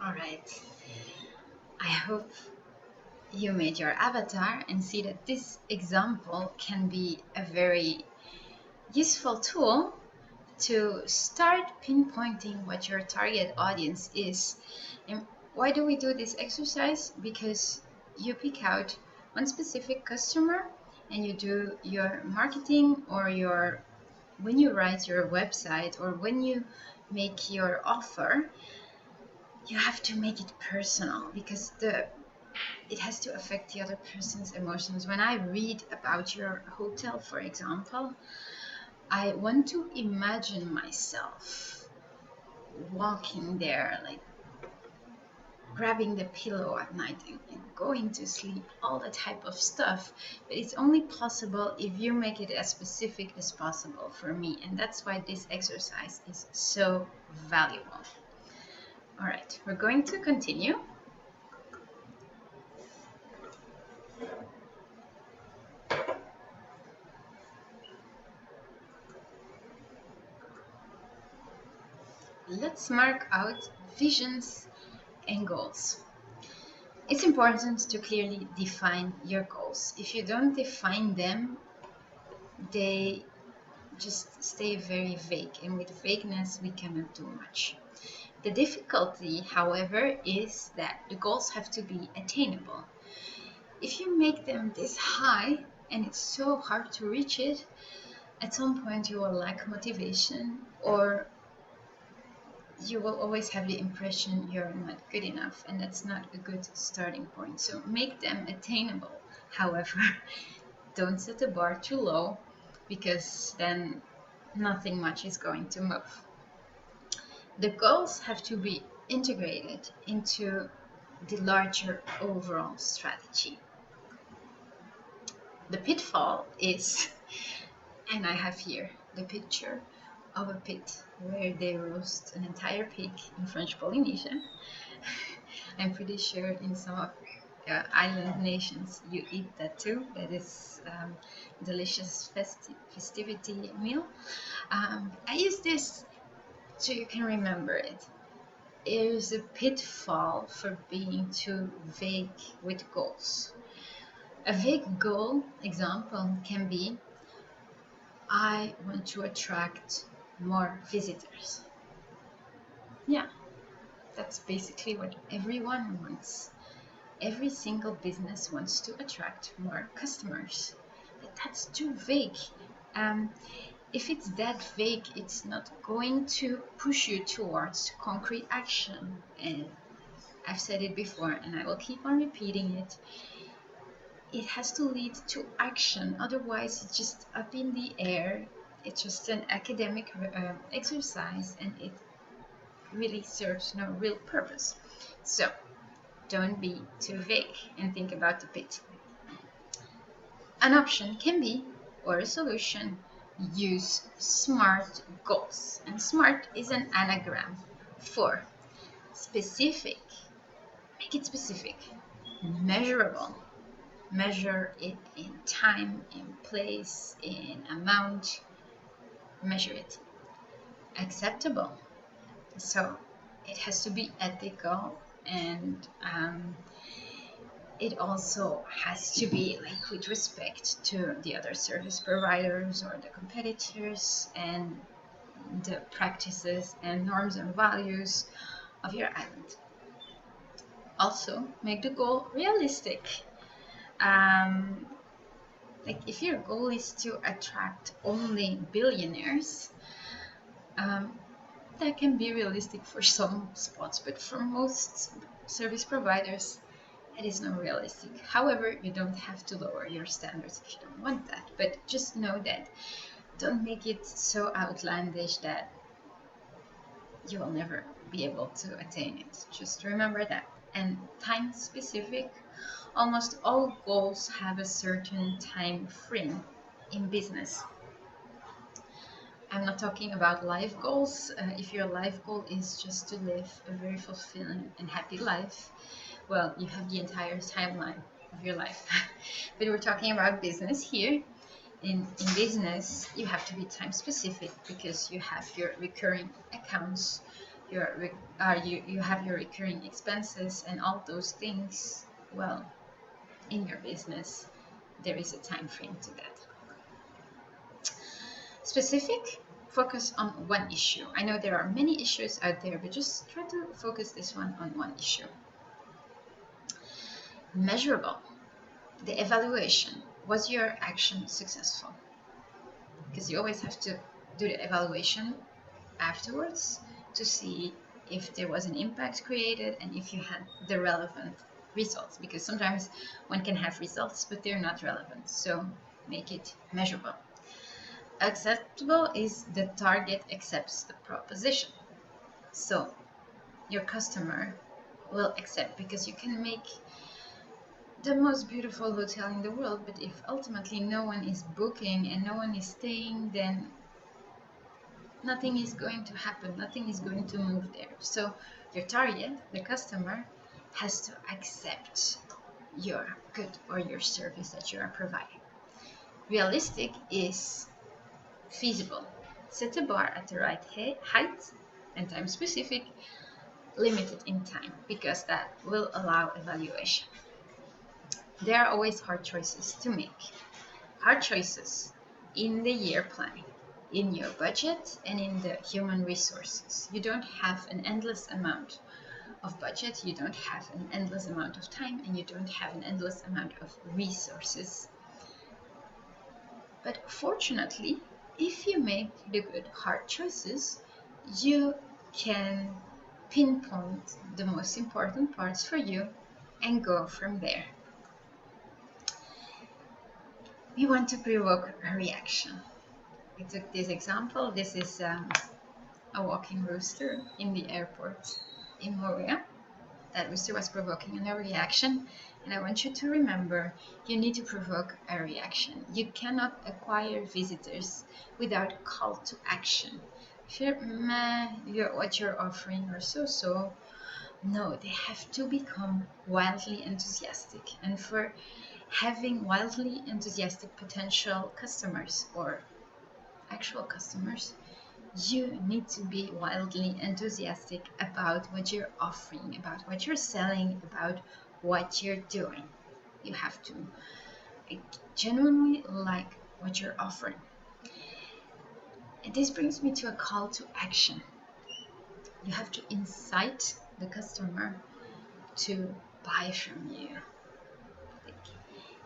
All right. I hope you made your avatar and see that this example can be a very useful tool to start pinpointing what your target audience is. And why do we do this exercise? Because you pick out one specific customer and you do your marketing or when you write your website or when you make your offer, you have to make it personal because it has to affect the other person's emotions. When I read about your hotel, for example, I want to imagine myself walking there, like grabbing the pillow at night and going to sleep, all that type of stuff. But it's only possible if you make it as specific as possible for me. And that's why this exercise is so valuable. All right, we're going to continue. Let's mark out visions and goals. It's important to clearly define your goals. If you don't define them, they just stay very vague, and with vagueness we cannot do much. The difficulty, however, is that the goals have to be attainable. If you make them this high and it's so hard to reach it, at some point you will lack motivation, or you will always have the impression you're not good enough, and that's not a good starting point. So make them attainable. However, don't set the bar too low, because then nothing much is going to move. The goals have to be integrated into the larger overall strategy. The pitfall is, and I have here the picture of a pit where they roast an entire pig in French Polynesia. I'm pretty sure in some of island nations you eat that too. That is delicious festivity meal. I use this so you can remember it. It is a pitfall for being too vague with goals. A vague goal example can be, I want to attract more visitors. Yeah, that's basically what everyone wants. Every single business wants to attract more customers. But that's too vague. If it's that vague, it's not going to push you towards concrete action. And I've said it before, and I will keep on repeating it. It has to lead to action. Otherwise, it's just up in the air. It's just an academic exercise, and it really serves no real purpose. So don't be too vague and think about the pit. An option can be, or a solution, use SMART goals. And SMART is an anagram for specific. Make it specific, measurable. Measure it in time, in place, in amount. Measure it. Acceptable. So it has to be ethical, and it also has to be like with respect to the other service providers or the competitors and the practices and norms and values of your island. Also, make the goal realistic. Like if your goal is to attract only billionaires, that can be realistic for some spots, but for most service providers, it is not realistic. However, you don't have to lower your standards if you don't want that, but just know that don't make it so outlandish that you will never be able to attain it. Just remember that. And time specific, almost all goals have a certain time frame in business. I'm not talking about life goals. If your life goal is just to live a very fulfilling and happy life, well, you have the entire timeline of your life. But we're talking about business here. In business, you have to be time specific because you have your recurring accounts, you have your recurring expenses and all those things, well, in your business, there is a time frame to that. Specific, focus on one issue. I know there are many issues out there, but just try to focus this one on one issue. Measurable, the evaluation. Was your action successful? Because you always have to do the evaluation afterwards to see if there was an impact created and if you had the relevant results, because sometimes one can have results but they're not relevant, so make it measurable. Acceptable is the target accepts the proposition, so your customer will accept, because you can make the most beautiful hotel in the world, but if ultimately no one is booking and no one is staying, then nothing is going to happen, nothing is going to move there. So your target, the customer, has to accept your good or your service that you are providing. Realistic is feasible. Set a bar at the right height and time specific, limited in time, because that will allow evaluation. There are always hard choices to make. Hard choices in the year planning, in your budget, and in the human resources. You don't have an endless amount of budget, you don't have an endless amount of time, and you don't have an endless amount of resources. But fortunately, if you make the good hard choices, you can pinpoint the most important parts for you and go from there. We want to provoke a reaction. I took this example. This is a walking rooster in the airport in Moria. That rooster was provoking a reaction, and I want you to remember, you need to provoke a reaction. You cannot acquire visitors without call to action. If you're what you're offering or so, no, they have to become wildly enthusiastic. And for having wildly enthusiastic potential customers or actual customers, you need to be wildly enthusiastic about what you're offering, about what you're selling, about what you're doing. You have to genuinely like what you're offering. And this brings me to a call to action. You have to incite the customer to buy from you.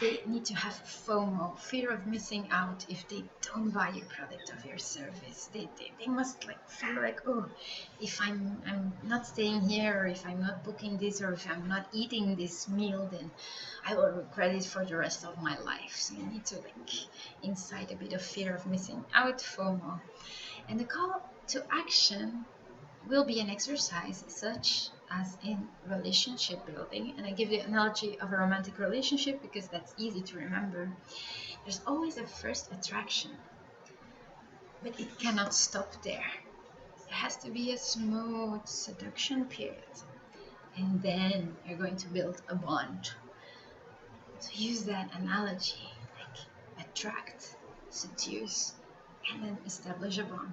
They need to have FOMO, fear of missing out, if they don't buy your product or your service. They must feel like, oh, if I'm not staying here, or if I'm not booking this, or if I'm not eating this meal, then I will regret it for the rest of my life. So you need to incite a bit of fear of missing out, FOMO. And the call to action will be an exercise such as in relationship building. And I give the analogy of a romantic relationship because that's easy to remember. There's always a first attraction, but it cannot stop there. There has to be a smooth seduction period, and then you're going to build a bond. So use that analogy, attract, seduce, and then establish a bond,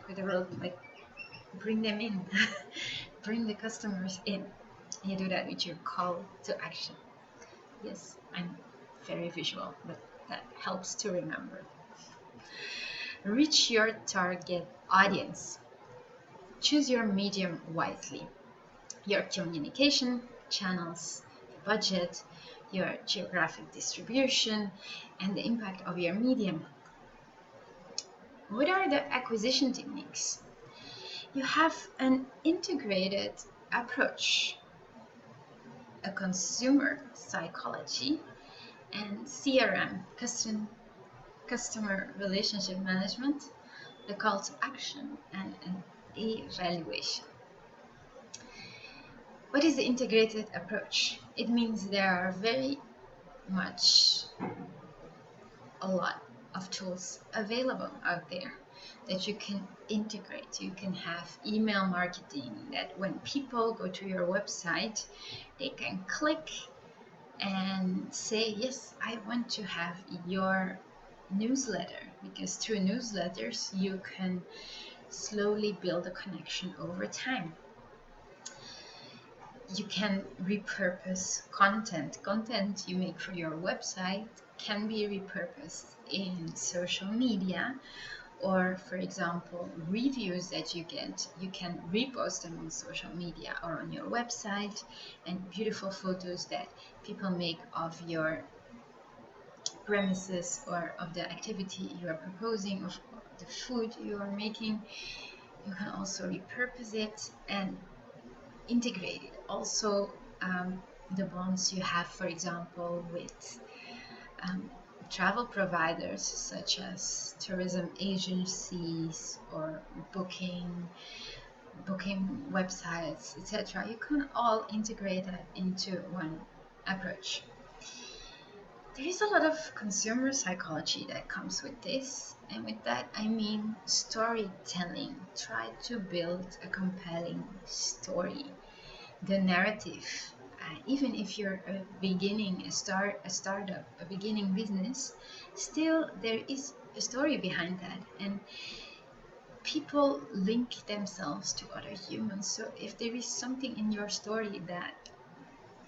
with a rope, bring them in, bring the customers in. You do that with your call to action. Yes, I'm very visual, but that helps to remember. Reach your target audience. Choose your medium wisely. Your communication channels, budget, your geographic distribution, and the impact of your medium. What are the acquisition techniques? You have an integrated approach, a consumer psychology, and CRM, customer relationship management, the call to action, and an evaluation. What is the integrated approach? It means there are very much a lot of tools available out there that you can integrate. You can have email marketing, that when people go to your website, they can click and say, yes, I want to have your newsletter, because through newsletters you can slowly build a connection over time. You can repurpose content you make for your website can be repurposed in social media, or for example reviews that you get, you can repost them on social media or on your website, and beautiful photos that people make of your premises or of the activity you are proposing, of the food you are making. You can also repurpose it and integrate it. Also, the bonds you have, for example, with travel providers such as tourism agencies or booking websites, etc. You can all integrate that into one approach. There is a lot of consumer psychology that comes with this, and with that I mean storytelling. Try to build a compelling story. The narrative, even if you're a startup, a beginning business, still there is a story behind that, and people link themselves to other humans. So if there is something in your story that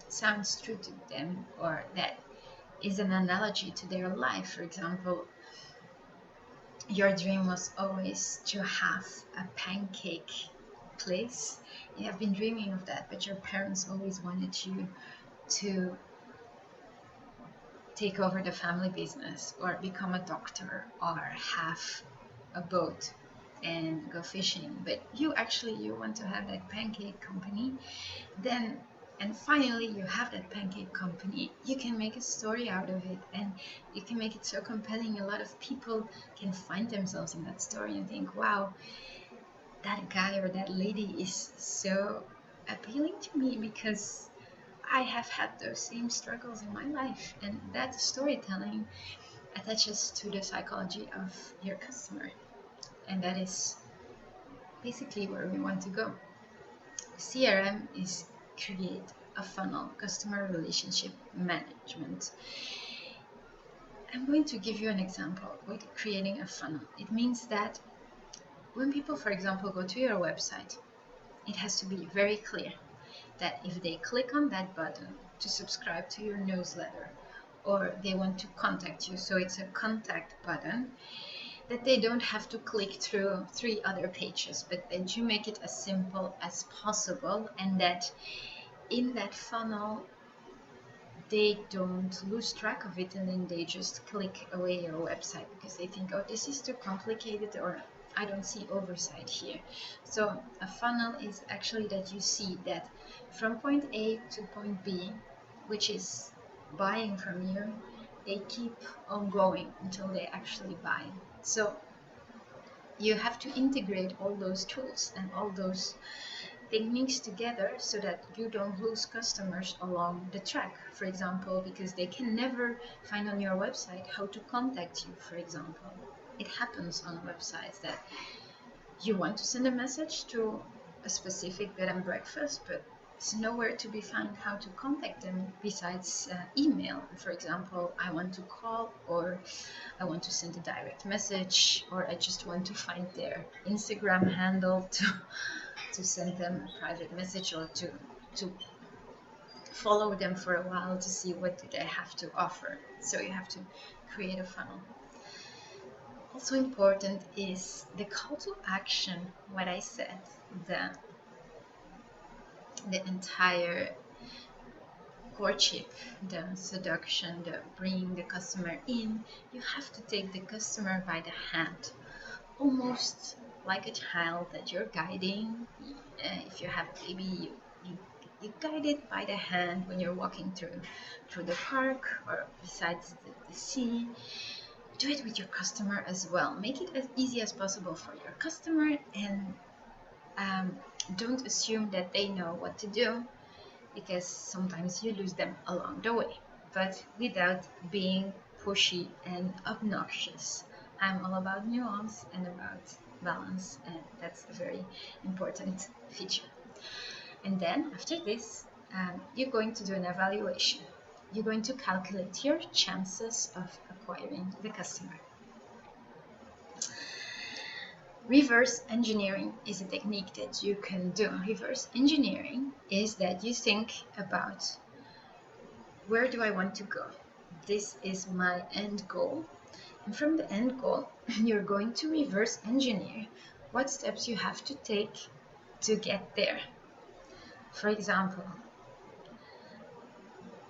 sounds true to them, or that is an analogy to their life, for example, your dream was always to have a pancake place. You have been dreaming of that, but your parents always wanted you to take over the family business or become a doctor or have a boat and go fishing, but you want to have that pancake company. Then, and finally you have that pancake company, you can make a story out of it, and you can make it so compelling a lot of people can find themselves in that story and think, wow, that guy or that lady is so appealing to me because I have had those same struggles in my life. And that storytelling attaches to the psychology of your customer, and that is basically where we want to go. CRM is create a funnel, customer relationship management. I'm going to give you an example with creating a funnel. It means that when people, for example, go to your website, it has to be very clear that if they click on that button to subscribe to your newsletter, or they want to contact you, so it's a contact button, that they don't have to click through 3 other pages, but that you make it as simple as possible, and that in that funnel they don't lose track of it and then they just click away your website because they think, oh, this is too complicated, or I don't see oversight here. So a funnel is actually that you see that from point A to point B, which is buying from you, they keep on going until they actually buy. So you have to integrate all those tools and all those techniques together so that you don't lose customers along the track, for example, because they can never find on your website how to contact you, for example. It happens on websites that you want to send a message to a specific bed and breakfast, but it's nowhere to be found how to contact them besides email. For example, I want to call, or I want to send a direct message, or I just want to find their Instagram handle to send them a private message, or to follow them for a while to see what do they have to offer. So you have to create a funnel. Also important is the call to action, what I said, the entire courtship, the seduction, the bringing the customer in. You have to take the customer by the hand, almost like a child that you're guiding. If you have a baby, you guide it by the hand when you're walking through the park or besides the sea. Do it with your customer as well. Make it as easy as possible for your customer, and don't assume that they know what to do, because sometimes you lose them along the way, but without being pushy and obnoxious. I'm all about nuance and about balance, and that's a very important feature. And then after this, you're going to do an evaluation. You're going to calculate your chances of acquiring the customer. Reverse engineering is a technique that you can do. Reverse engineering is that you think about, where do I want to go? This is my end goal. And from the end goal, you're going to reverse engineer what steps you have to take to get there. For example,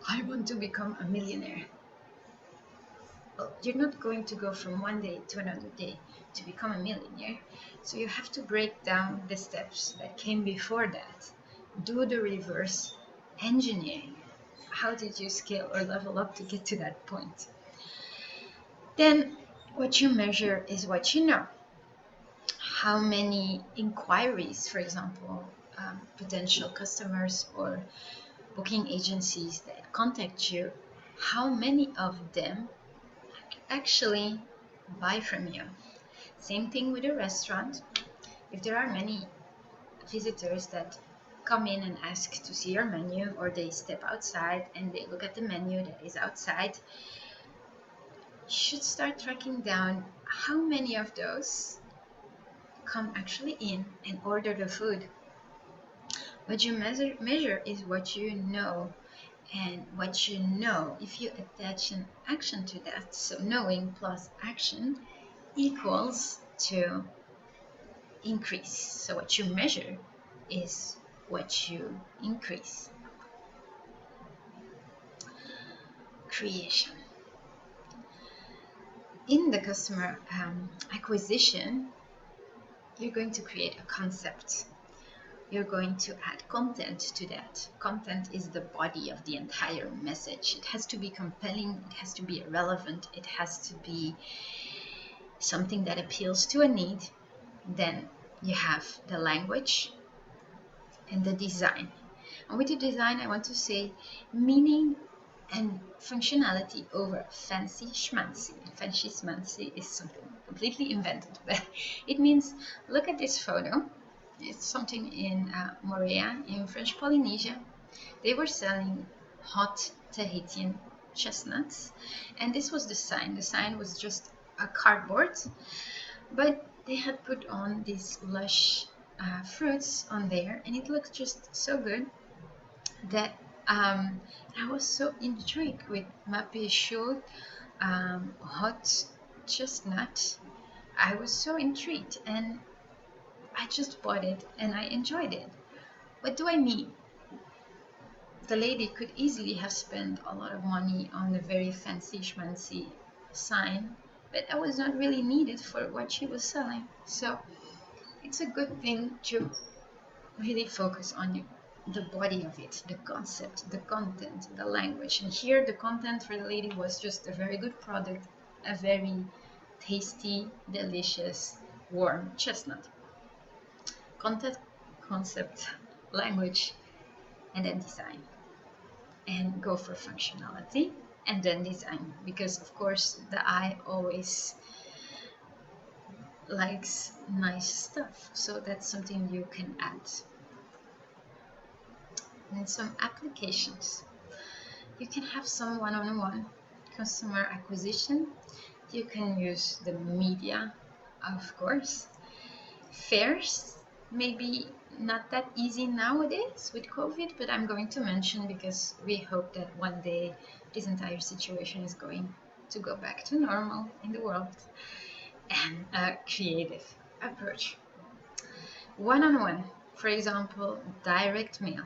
I want to become a millionaire. Well, you're not going to go from one day to another day to become a millionaire. So you have to break down the steps that came before that. Do the reverse engineering. How did you scale or level up to get to that point? Then what you measure is what you know. How many inquiries, for example, potential customers or booking agencies that contact you, how many of them actually buy from you? Same thing with a restaurant. If there are many visitors that come in and ask to see your menu, or they step outside and they look at the menu that is outside, you should start tracking down how many of those come actually in and order the food. What you measure is what you know, and what you know, if you attach an action to that, so knowing plus action equals to increase. So what you measure is what you increase. Creation. In the customer acquisition, you're going to create a concept. You're going to add content to that. Content is the body of the entire message. It has to be compelling, it has to be relevant, it has to be something that appeals to a need. Then you have the language and the design. And with the design, I want to say meaning and functionality over fancy schmancy. Fancy schmancy is something completely invented, but it means, look at this photo. It's something in Morea in French Polynesia. They were selling hot Tahitian chestnuts, and this was the sign. The sign was just a cardboard, but they had put on these lush fruits on there, and it looked just so good that I was so intrigued with Mape Chaud hot chestnut. I was so intrigued, and I just bought it and I enjoyed it. What do I mean? The lady could easily have spent a lot of money on a very fancy schmancy sign, but that was not really needed for what she was selling. So it's a good thing to really focus on the body of it, the concept, the content, the language. And here the content for the lady was just a very good product, a very tasty, delicious, warm chestnut. Content, concept, language, and then design. And go for functionality and then design, because of course the eye always likes nice stuff, so that's something you can add. And some applications. You can have some one-on-one customer acquisition. You can use the media, of course. Fairs, maybe not that easy nowadays with COVID, but I'm going to mention because we hope that one day this entire situation is going to go back to normal in the world. And a creative approach. One-on-one, for example, direct mail.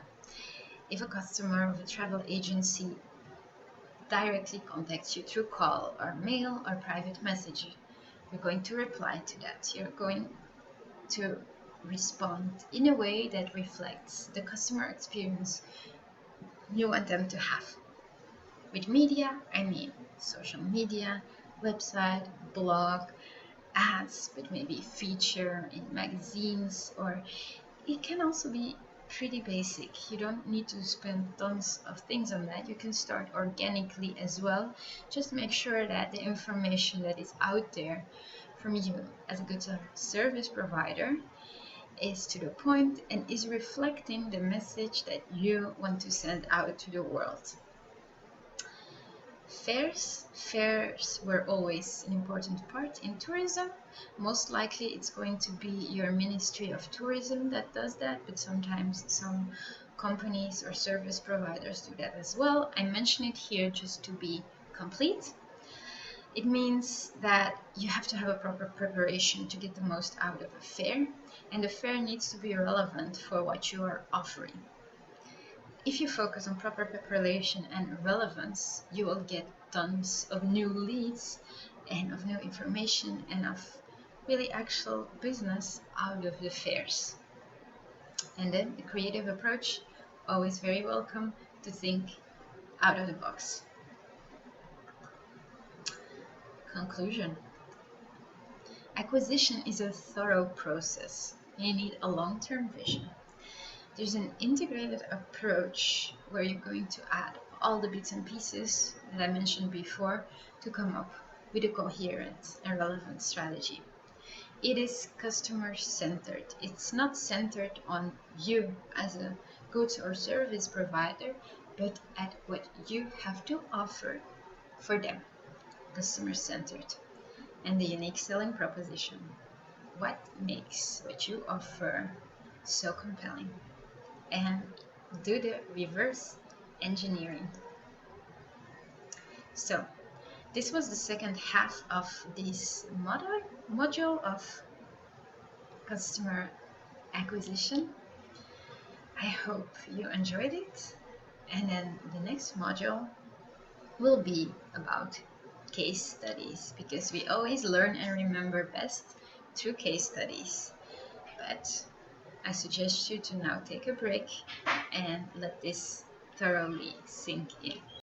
If a customer of a travel agency directly contacts you through call or mail or private message, you're going to reply to that. You're going to respond in a way that reflects the customer experience you want them to have. With media, I mean social media, website, blog, ads, but maybe feature in magazines, or it can also be pretty basic. You don't need to spend tons of things on that. You can start organically as well. Just make sure that the information that is out there from you as a good service provider is to the point and is reflecting the message that you want to send out to the world. Fairs were always an important part in tourism. Most likely it's going to be your Ministry of Tourism that does that, but sometimes some companies or service providers do that as well. I mention it here just to be complete. It means that you have to have a proper preparation to get the most out of a fair, and the fair needs to be relevant for what you are offering. If you focus on proper preparation and relevance, you will get tons of new leads and of new information and of really actual business out of the fairs. And then the creative approach, always very welcome to think out of the box. Conclusion. Acquisition is a thorough process. You need a long-term vision. There's an integrated approach where you're going to add all the bits and pieces that I mentioned before to come up with a coherent and relevant strategy. It is customer-centered. It's not centered on you as a goods or service provider, but at what you have to offer for them. Customer-centered. And the unique selling proposition. What makes what you offer so compelling? And do the reverse engineering. So this was the second half of this module of customer acquisition. I hope you enjoyed it, and then the next module will be about case studies, because we always learn and remember best through case studies. But I suggest you to now take a break and let this thoroughly sink in.